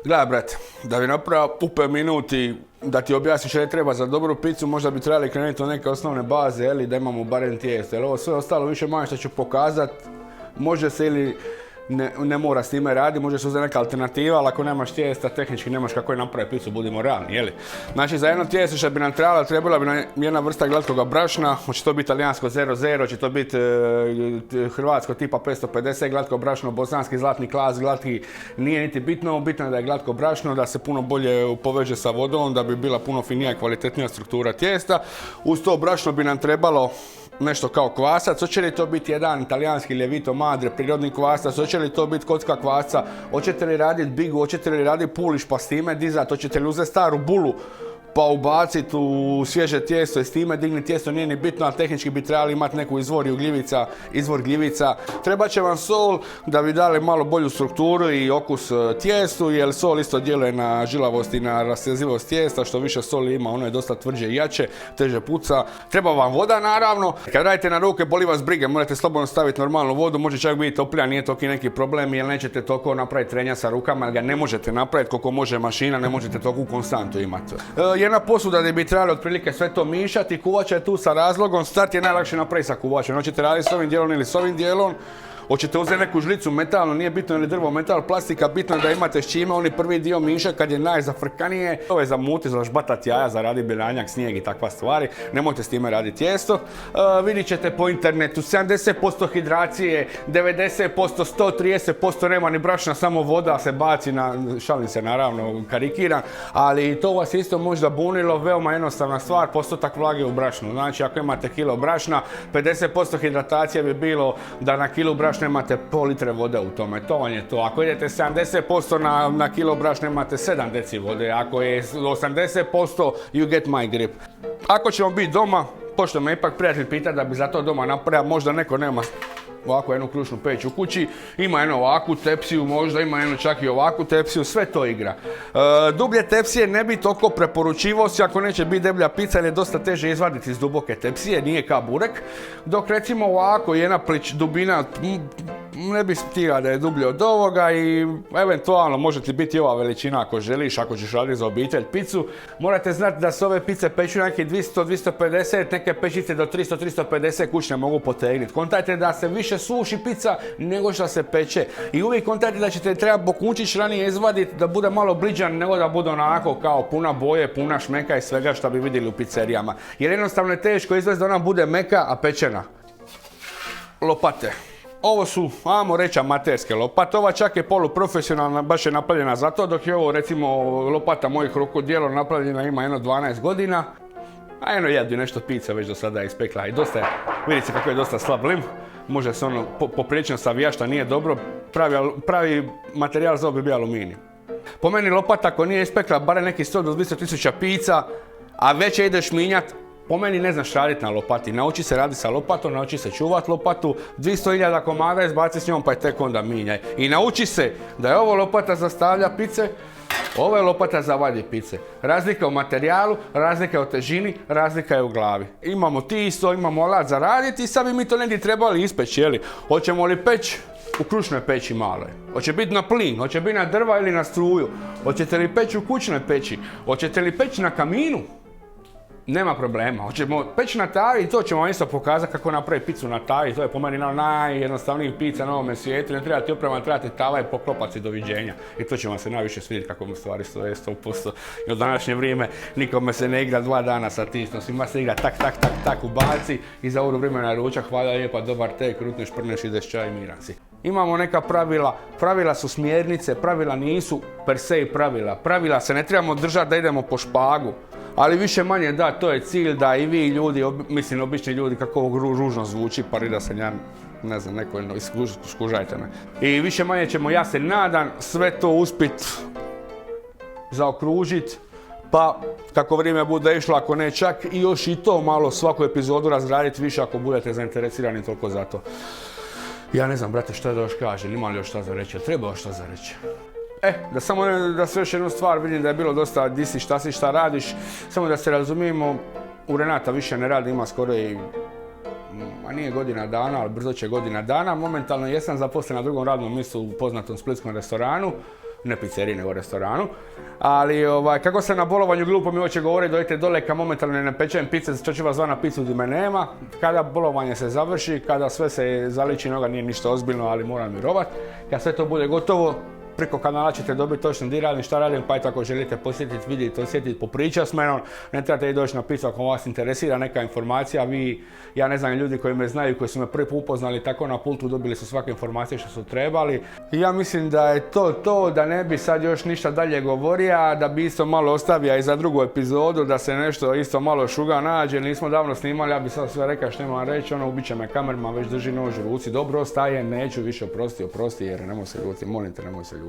Gledaj, brate, da bi napravio u 5 minuti da ti objasniš što je treba za dobru picu, možda bi trebali krenuti od neke osnovne baze, da imamo barem tijesto. Jer ovo sve ostalo više manje što ću pokazat, može se ili ne mora s time raditi, može se uzeti neka alternativa, ali ako nemaš tijesta, tehnički nemaš kako je napraviti picu, budimo realni, jeli? Znači, za jedno tijesto što bi nam trebala bi nam jedna vrsta glatkoga brašna, hoće to biti italijansko 00, hoće to biti hrvatsko tipa 550, glatko brašno, bosanski zlatni klas, glatki, nije niti bitno, bitno je da je glatko brašno, da se puno bolje poveže sa vodom, da bi bila puno finija i kvalitetnija struktura tijesta. Uz to brašno bi nam trebalo nešto kao kvasac, hoće li to biti jedan italijanski Lievito Madre, prirodni kvasac, hoće li to biti kocka kvasca, hoćete li raditi bigu, hoćete li raditi puliš pa s time dizati, hoćete li uzeti staru bulu pa ubaciti u svježe tijesto i s time digni tijesto, nije ni bitno, ali tehnički bi trebali imati neku izvor gljivica. Trebat će vam sol da bi dali malo bolju strukturu i okus tijestu, jer sol isto djeluje na žilavost i na rastezljivost tijesta, što više soli ima, ono je dosta tvrđe i jače, teže puca. Treba vam voda naravno, kad radite na ruke boli vas brige, morate slobodno staviti normalnu vodu, može čak biti toplija, nije toki neki problem, jer nećete toliko napraviti trenja sa rukama, jer ga ne možete napraviti koliko može mašina, ne možete toliko konstantu imati. Jedna posuda gdje bi trebali otprilike sve to mišati, kuvača je tu sa razlogom, start je najlakše napraviti sa kuvačem. Hoćete raditi s ovim dijelom ili s ovim dijelom, hoćete uzeti neku žlicu metalnu, nije bitno ili drvo, metal, plastika, bitno je da imate s čime oni prvi dio miša kad je najzafrkanije. To je za muti, za žbatat jaja, za raditi belanjak, snijeg i takva stvari, nemojte s time raditi tijesto. Vidit ćete po internetu 70% hidracije, 90%, 130% nema ni brašna, samo voda se baci na, šalim se naravno, karikiram, ali to vas isto možda bunilo, veoma jednostavna stvar, postotak vlage u brašnu. Znači ako imate kilo brašna, 50% hidratacije bi bilo da na kilu brašna imate pol litre vode u tome, to vam je to. Ako idete 70% na kilo brašna imate 7 deci vode, ako je 80% you get my grip. Ako ćemo biti doma, pošto me ipak prijatelj pita da bi za to doma napravio, možda neko nema ovako jednu krušnu peć u kući, ima jednu ovakvu tepsiju, možda ima jednu čak i ovakvu tepsiju, sve to igra. Dublje tepsije ne bi toliko preporučivao si ako neće biti deblja pizza, jer je dosta teže izvaditi iz duboke tepsije, nije kao burek, dok recimo ovako jedna dubina ne bi stigla da je dublje od ovoga i eventualno može ti biti ova veličina ako želiš, ako ćeš raditi za obitelj picu. Morate znati da se ove pice peču neki 200-250, neke pečice do 300-350 kućne mogu potegnuti. Kontajte da se više suši pizza nego što se peče. I uvijek kontajte da ćete treba bokunčić ranije izvaditi da bude malo bliđan nego da bude onako kao puna boje, puna šmeka i svega što bi vidjeli u pizzerijama. Jer jednostavno je teško izvesti da ona bude meka, a pečena. Lopate. Ovo su, ajmo reći, amaterske lopate, ova čak je poluprofesionalna, baš je napravljena za to, dok je ovo recimo lopata mojih rukodjela napravljena ima jedno 12 godina. A jedno jedu nešto pizza već do sada je ispekla i dosta je, vidite kako je dosta slab lim, može se ono poprilično savijati što nije dobro, pravi materijal za ovo bi bio aluminij. Po meni lopata ako nije ispekla barem neki 100 do 200 tisuća pizza, a već je ideš minjat, po meni ne znaš raditi na lopati, nauči se raditi sa lopatom, nauči se čuvat lopatu, 200.000 komada izbaci s njom pa je tek onda minjaj. I nauči se da je ovo lopata za stavlja pice, ovo je lopata za vadi pice. Razlika u materijalu, razlika u težini, razlika je u glavi. Imamo tisto, imamo alat za raditi i sad bi mi to negdje trebali ispeći, jeli? Hoćemo li peći u krušnoj peći maloj? Hoće biti na plin, hoće biti na drva ili na struju? Hoćete li peći u kućnoj peći? Hoćete li peći na kaminu? Nema problema, hoćemo peći na tavi i to ćemo vam isto pokazati kako napraviti picu na tavi, to je po meni najjednostavnijih pizza na ovome svijetu, ne treba ti oprema, treba ti tava i poklopac i doviđenja. I to će vam se najviše svidjeti kako mu stvari stoje 100%. I u današnje vrijeme nikome se ne igra 2 dana sa tistom, svima se igra tak ubaci i za ovo vrijeme na ručak, hvala lijepa, dobar tek, rutneš, prneš, ideš čaj i miran si. Imamo neka pravila su smjernice, pravila nisu per se pravila. Pravila se ne trebamo držati da idemo po špagu. Ali više manje da, to je cilj da i vi ljudi, mislim obični ljudi, kako ovo ružno zvuči, pari da sam ja, ne znam, neko skužajte me. I više manje ćemo, ja se nadam, sve to uspit zaokružit, pa kako vrijeme bude išlo, ako ne čak i još i to malo svaku epizodu razraditi više ako budete zainteresirani toliko za to. Ja ne znam, brate, šta da još kažem, ima li još šta za reći, treba još šta za reći. Da sve još jednu stvar, vidim da je bilo dosta di si, šta radiš, samo da se razumijemo, u Renata više ne radi, ima skoro i, a nije godina dana, ali brzo će godina dana. Momentalno jesam zaposlen na drugom radnom mjestu u poznatom splitskom restoranu, ne pizzeriji nego restoranu, ali kako se na bolovanju glupo mi hoće govoriti, dojte dole kad momentalno ne pečem pice, što će vas zvati na picu di me nema, kada bolovanje se završi, kada sve se zaliči noga, nije ništa ozbiljno, ali moram mirovat, kad sve to bude gotovo, preko kanala ćete dobiti točno di radim, šta radim, pa eto ako želite posjetiti, vidjeti, osjetiti, popričati s menom, ne trebate i doći na picu ako vas interesira neka informacija, ja ne znam, ljudi koji me znaju, koji su me prvi put upoznali tako na pultu, dobili su svake informacije što su trebali. I ja mislim da je to, da ne bi sad još ništa dalje govorio, da bi isto malo ostavio i za drugu epizodu, da se nešto isto malo šuga nađe, nismo davno snimali, ja bi sad sve rekao što imam reći, ubit će me kamerman, već drži nož u ruci, dobro ostaje, neću više oprosti, jer nemoj se ljuti, molim te, nemoj se ljutiti.